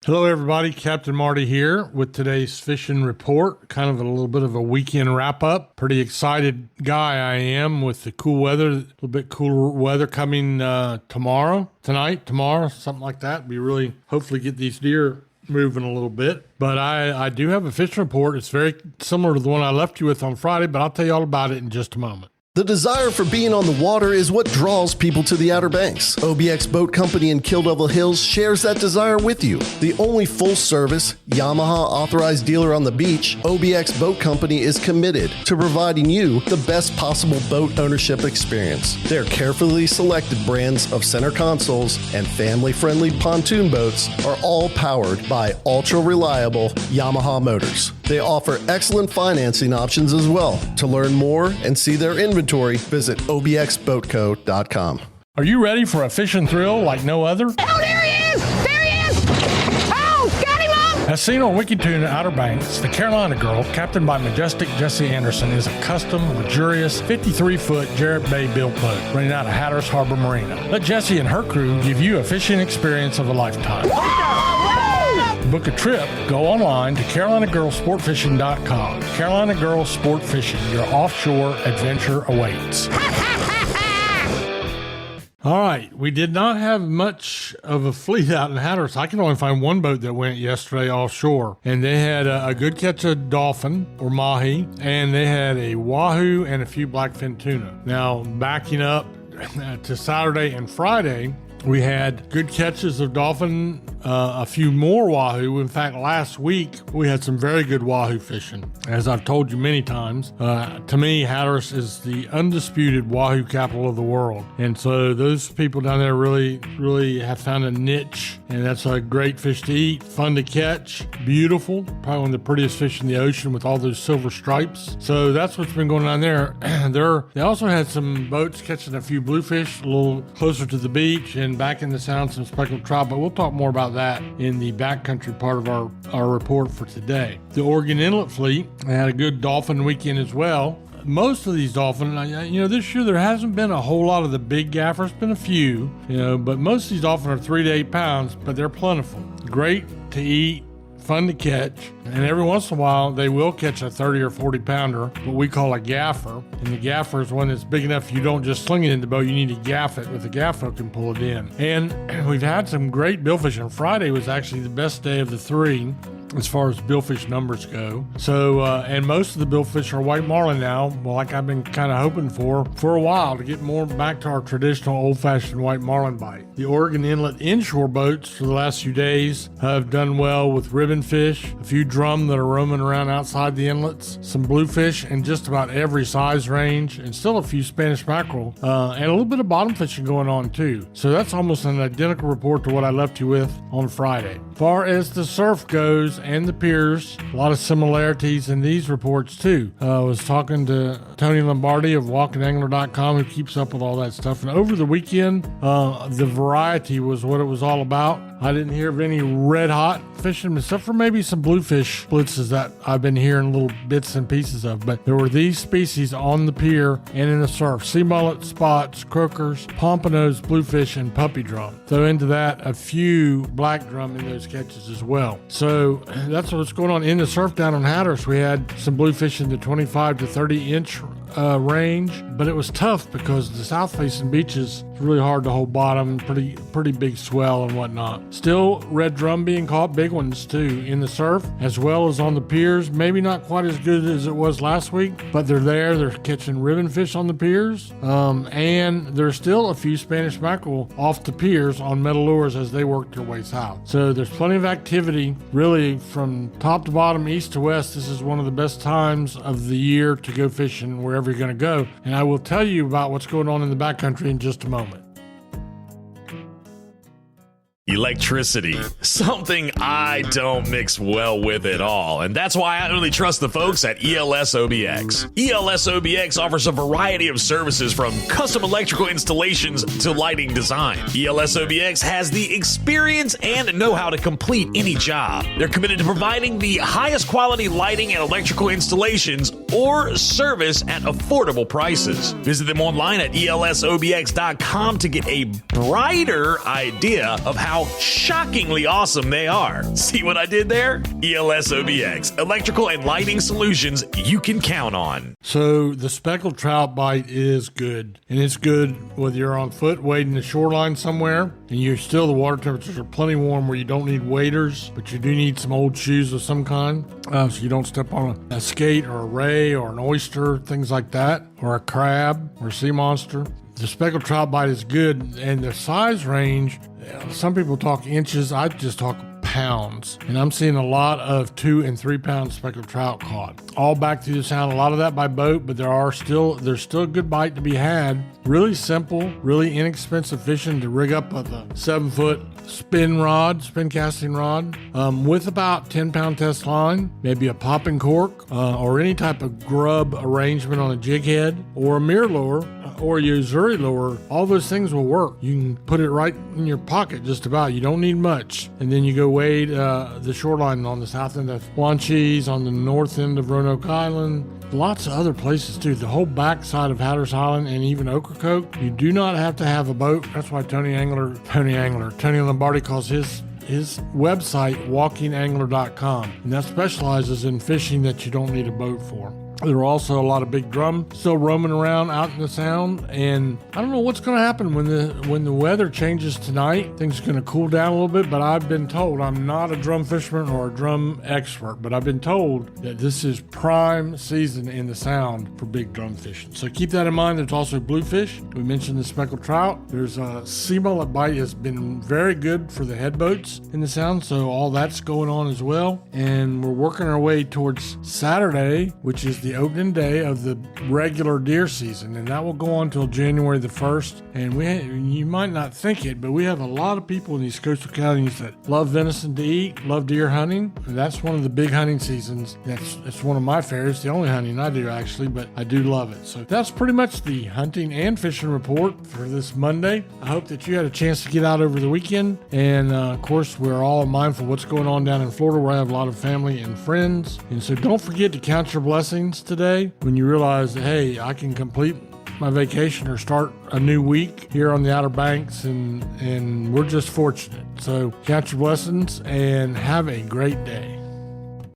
Hello, everybody. Captain Marty here with today's fishing report. Kind of a little bit of a weekend wrap-up. Pretty excited guy I am with the cool weather. A little bit cooler weather coming tomorrow, something like that. We really hopefully get these deer moving a little bit. But I do have a fishing report. It's very similar to the one I left you with on Friday, but I'll tell you all about it in just a moment. The desire for being on the water is what draws people to the Outer Banks. OBX Boat Company in Kill Devil Hills shares that desire with you. The only full-service, Yamaha authorized dealer on the beach, OBX Boat Company is committed to providing you the best possible boat ownership experience. Their carefully selected brands of center consoles and family-friendly pontoon boats are all powered by ultra-reliable Yamaha motors. They offer excellent financing options as well. To learn more and see their inventory, visit obxboatco.com. Are you ready for a fishing thrill like no other? Oh, there he is! There he is! Oh, got him up! As seen on WikiTune Outer Banks, the Carolina Girl, captained by majestic Jesse Anderson, is a custom, luxurious 53-foot Jarrett Bay built boat running out of Hatteras Harbor Marina. Let Jesse and her crew give you a fishing experience of a lifetime. Book a trip, go online to CarolinaGirlSportFishing.com. Carolina Girl Sport Fishing, your offshore adventure awaits. All right, we did not have much of a fleet out in Hatteras. I can only find one boat that went yesterday offshore, and they had a good catch of dolphin or mahi, and they had a wahoo and a few blackfin tuna. Now, backing up to Saturday and Friday, we had good catches of dolphin, a few more wahoo. In fact, last week we had some very good wahoo fishing. As I've told you many times, to me, Hatteras is the undisputed wahoo capital of the world. And so those people down there really have found a niche, and that's a great fish to eat, fun to catch, beautiful, probably one of the prettiest fish in the ocean with all those silver stripes. So that's what's been going on there. They also had some boats catching a few bluefish a little closer to the beach and back in the sound some speckled trout, but we'll talk more about that in the backcountry part of our report for today. The Oregon Inlet Fleet had a good dolphin weekend as well. Most of these dolphin, this year there hasn't been a whole lot of the big gaffers, been a few, but most of these dolphin are 3 to 8 pounds, but they're plentiful. Great to eat, fun to catch, and every once in a while they will catch a 30 or 40 pounder, what we call a gaffer. And the gaffer is one that's big enough you don't just sling it in the boat, you need to gaff it with a gaff hook and pull it in. And we've had some great billfish, and Friday was actually the best day of the 3 as far as billfish numbers go. So, and most of the billfish are white marlin now, like I've been kind of hoping for a while, to get more back to our traditional old-fashioned white marlin bite. The Oregon Inlet inshore boats for the last few days have done well with ribbon fish, a few drum that are roaming around outside the inlets, some bluefish in just about every size range, and still a few Spanish mackerel, and a little bit of bottom fishing going on too. So that's almost an identical report to what I left you with on Friday. As far as the surf goes and the piers, a lot of similarities in these reports too. I was talking to Tony Lombardi of walkingangler.com, who keeps up with all that stuff. And over the weekend, the variety was what it was all about. I didn't hear of any red hot fishing, except for maybe some bluefish blitzes that I've been hearing little bits and pieces of. But there were these species on the pier and in the surf: sea mullet, spots, croakers, pompanoes, bluefish, and puppy drum. Throw into that a few black drum in those catches as well. So that's what's going on in the surf down on Hatteras. We had some bluefish in the 25 to 30 inch range, but it was tough because the south facing beaches, it's really hard to hold bottom, pretty big swell and whatnot. Still red drum being caught, big ones too, in the surf as well as on the piers. Maybe not quite as good as it was last week, but they're catching ribbon fish on the piers, and there's still a few Spanish mackerel off the piers on metal lures as they work their way south. So there's plenty of activity really from top to bottom, east to west. This is one of the best times of the year to go fishing wherever you're going to go, and I will tell you about what's going on in the backcountry in just a moment. Electricity, something I don't mix well with at all, and that's why I only trust the folks at ELS OBX. ELS OBX offers a variety of services from custom electrical installations to lighting design. ELS OBX has the experience and know-how to complete any job. They're committed to providing the highest quality lighting and electrical installations or service at affordable prices. Visit them online at elsobx.com to get a brighter idea of how shockingly awesome they are. See what I did there? ELSOBX, electrical and lighting solutions you can count on. So the speckled trout bite is good, and it's good whether you're on foot wading the shoreline somewhere and the water temperatures are plenty warm where you don't need waders, but you do need some old shoes of some kind, so you don't step on a skate or a ray or an oyster, things like that, or a crab or a sea monster. The speckled trout bite is good, and the size range, some people talk inches, I just talk pounds, and I'm seeing a lot of 2 and 3 pound speckled trout caught all back through the sound. A lot of that by boat, but there's still a good bite to be had. Really simple, really inexpensive fishing to rig up a 7-foot spin casting rod with about 10-pound test line, maybe a popping cork or any type of grub arrangement on a jig head or a mirror lure or a Yo-Zuri lure. All those things will work. You can put it right in your pocket just about. You don't need much. And then you go wade the shoreline on the south end of Wanchese, on the north end of Roanoke Island, lots of other places too. The whole backside of Hatteras Island and even Ocracoke. You do not have to have a boat. That's why Tony Lombardi calls his website walkingangler.com, and that specializes in fishing that you don't need a boat for. There are also a lot of big drum still roaming around out in the sound, and I don't know what's going to happen when the weather changes tonight. Things are going to cool down a little bit, but I've been told, I'm not a drum fisherman or a drum expert, but I've been told that this is prime season in the sound for big drum fishing. So keep that in mind. There's also bluefish. We mentioned the speckled trout. There's a sea mullet bite has been very good for the head boats in the sound, so all that's going on as well. And we're working our way towards Saturday, which is the opening day of the regular deer season, and that will go on till January the 1st. And you might not think it, but we have a lot of people in these coastal counties that love venison to eat, love deer hunting, and that's one of the big hunting seasons. It's one of my favorites, the only hunting I do actually, but I do love it. So that's pretty much the hunting and fishing report for this Monday. I hope that you had a chance to get out over the weekend, and of course we're all mindful of what's going on down in Florida, where I have a lot of family and friends. And so don't forget to count your blessings today when you realize that, hey, I can complete my vacation or start a new week here on the Outer Banks, and we're just fortunate. So count your blessings and have a great day.